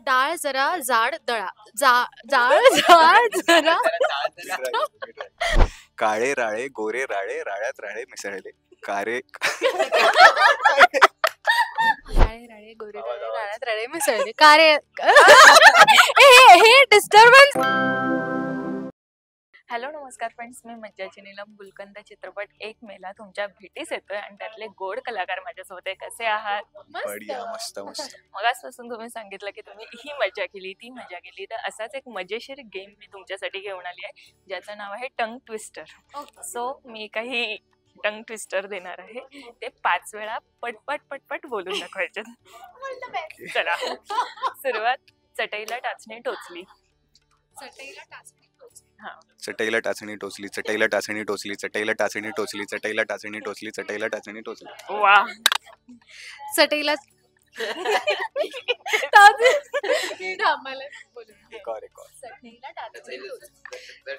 डाळ जरा जाड दळा जाळ जाळ जरा काळे राळे गोरे राळे राळ्यात राळे मिसळले कारे काळे राळे गोरे राळे राळ्यात राळे मिसळले कारे हे डिस्टर्बन्स. हॅलो नमस्कार फ्रेंड्स, मी मज्जाची नीलम. गुलकंद चित्रपट 1 मेला तुमच्या भेटीस येतोय आणि त्यातले गोड कलाकार माझ्यासोबत आहे. कसे आहात? बढिया मस्त मस्त. मगाचपासून तुम्ही सांगितलं की तुम्ही ही मजा केली ती मजा केली, तर असाच एक मजेशीर गेम मी तुमच्यासाठी घेऊन आली आहे ज्याचं नाव आहे टंग ट्विस्टर. सो मी काही टंग ट्विस्टर देणार आहे, ते 5 वेळा पटपट पटपट बोलून दाखवायचे. चला सुरुवात. चटईला टाचणी टोचली. चटईला टाचणी टोचली. हा. चटईला टाचणी टोचली चटईला टाचणी टोचली चटईला टाचणी टोचली चटईला टाचणी टोचली चटईला टाचणी टोचली. वा. चटईला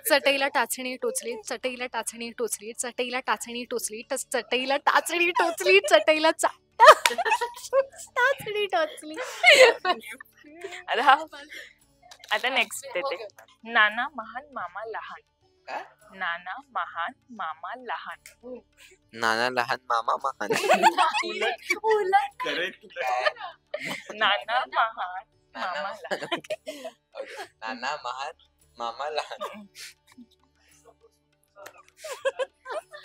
चटईला टाचणी टोचली चटईला टाचणी टोचली चटईला टाचणी टोचली चटईला टाचणी टोचली चटईला टाचणी टोचली. आता नेक्स्ट देते. नाना महान मामा लहान. नाना महान मामा लहान. नाना लहान मामा महान. नाना महान मामा लहान. नाना महान मामा लहान.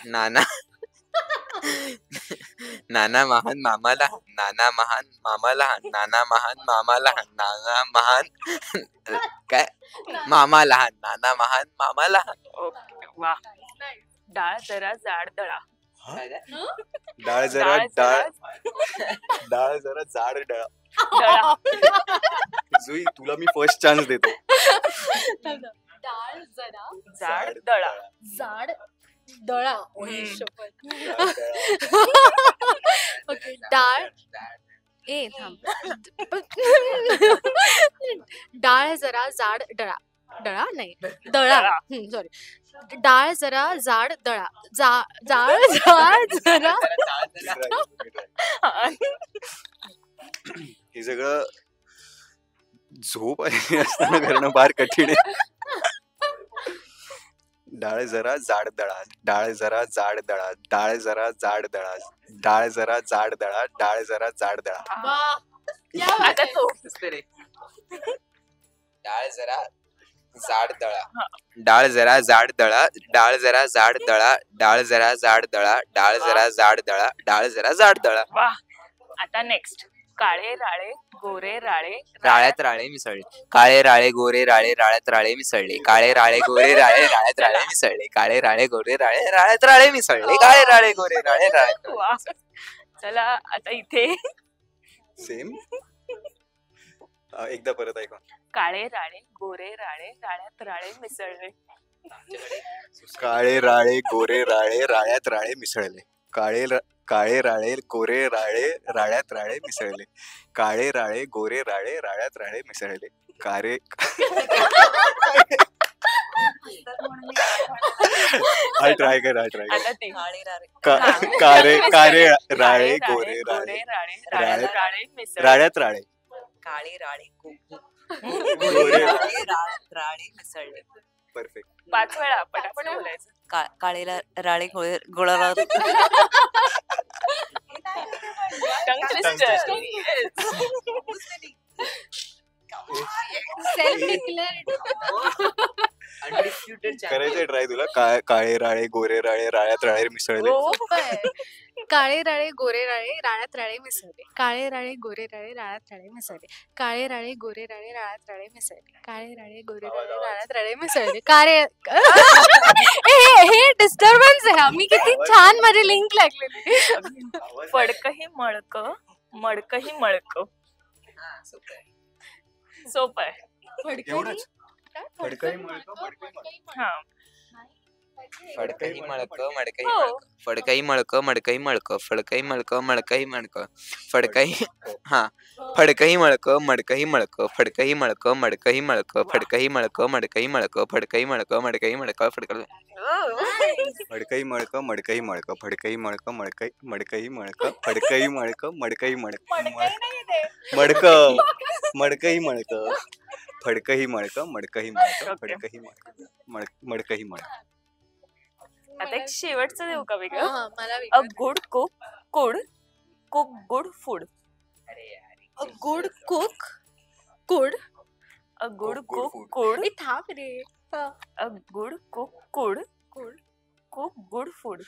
नाना नाना महान मामा लहान. नाना महान मामा लहान. नाना महान मामा लहान. नाना महान काय मामा लहान. नाना महान मामा लहान. ओके वा. डाळ जरा जाड दळा. डाळ जरा डाळ जरा जाड डळा. दळा. जुई तुला मी फर्स्ट चान्स देतो. डाळ जरा जाड दळा. जाड दळा. ओके. डाळ थांब. डाळ जरा जाड दळा नाही दळा. सॉरी. डाळ जरा जाड दळा जाळ जरा. हे सगळं झोप असताना करणं फार कठीण आहे. डाळ जरा जाड दळा डाळ जरा जाड दळा डाळ जरा जाड दळा डाळ जरा जाड दळा डाळ जरा जाड दळा. आता तो. डाळ जरा जाड दळा. डाळ जरा जाड दळा डाळ जरा जाड दळा डाळ जरा जाड दळा डाळ जरा जाड दळा डाळ जरा जाड दळा. वा. आता नेक्स्ट. काळे राळे गोरे राळे राळ्यात राळे मिसळले. काळे राळे गोरे राळे राळ्यात राळे मिसळले. काळे राळे गोरे राळे राळ्यात राळे मिसळले. काळे राळे गोरे राळे राळ्यात राळे मिसळले. काळे राळे गोरे राळे राळ्यात. वा. चला आता इथे सेम. एकदा परत ऐका. काळे राळे गोरे राळे राळ्यात राळे मिसळले. काळे राळे गोरे राळे राळ्यात राळे मिसळले. काळे राळे गोरे राळे राळ्यात राळे मिसळले. काळे राळे गोरे राळे राळ्यात राळे मिसळले. कारे ट्राय कर. आता ती. कारे कारे राळे गोरे राळे राळ्यात राळे मिसळले. राळ्यात राळे. काळे राळे गोरे राळे मिसळले. परफेक्ट. 5 वेळा पटापट बोलायचं. काळे राळे गोळा. Tongue twister. करायचंय ट्राय तुला. काळे राळे गोरे राळे राळ्यात राळे मिसळले. काळे राळे गोरे राळे राळ्यात राळे मिसळले. काळे राळे गोरे राळे राळ्यात राळे मिसळले. काळे राळे गोरे राळे राळ्यात राळे मिसळले. काळे राळे गोरे राळे राळ्यात राळे मिसळले. काळे हे डिस्टर्बन्स आहे. आम्ही किती छान माझी लिंक लागलेली. फडकही मळक मडकही मळक. सोप आहे. एवढंच. फडकही मळक, हा. फडकही मळक मडकही हो. मळक फडकही मळक मडकही मळक फडकही मळक मडकही मळक फडकही हा फडकही मळक मडकही मळक फडकही मळक मडकही मळक फडकही मळक मडकही मळक फडकही मळक मडकही मळक फडकही फडकही मळक मडकही मळक फडकही मळक मडकही मळक फडकही मळक मडकही मळक मडक मडकही मळक फडकही मळक मडकही मळक फडकही मळक मडकही मळक. आता एक शेवटचं देऊ का वेगळं? मला a good cook could cook good food. A good cook could a good Cook good cook food. Could थांब रे. A good cook could could cook good food.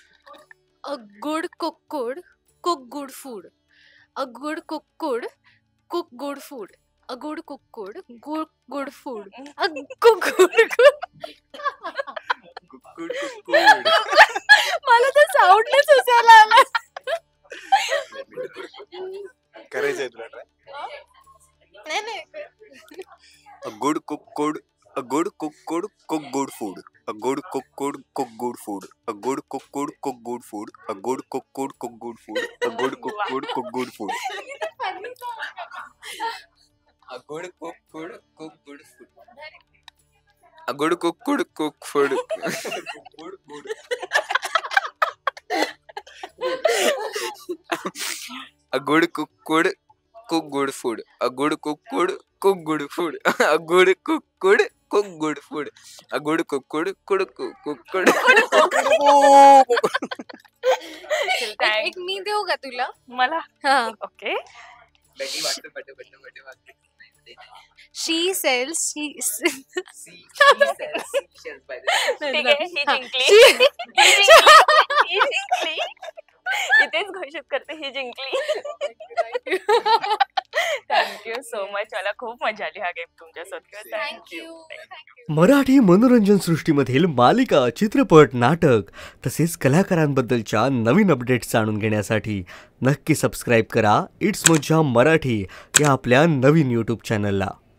A good cook could cook good food. A good cook could cook good food. A good cook could cook good food. A cook good. मला तर साऊंडच सुचायला आला. करायचंय तुला try? नाही नाही. A good cook could cook good food. A good cook could cook good food. A good cook could cook good food. A good cook could cook good food. A good cook could cook good food. A good cook could cook good food. A good cook could cook food. A good cook could cook good food. A good cook could cook good food. A good cook could cook good food. A good cook could cook. एक मी देऊ का तुला? मला हा. Okay. She sells. ठीक आहे, ही हा. जिंकली. She- ही जिंकली. इथेच घोषित करते, ही जिंकली. Thank you so much. मला खूप मजा आली हा गेम तुमच्यासोबत. Thank you. मराठी मनोरंजन सृष्टीमधील मालिका, चित्रपट, नाटक तसेच कलाकारांबद्दलच्या नवीन अपडेट्स जाणून घेण्यासाठी नक्की सबस्क्राईब करा इट्स मज्जा मराठी या आपल्या नवीन यूट्यूब चॅनलला.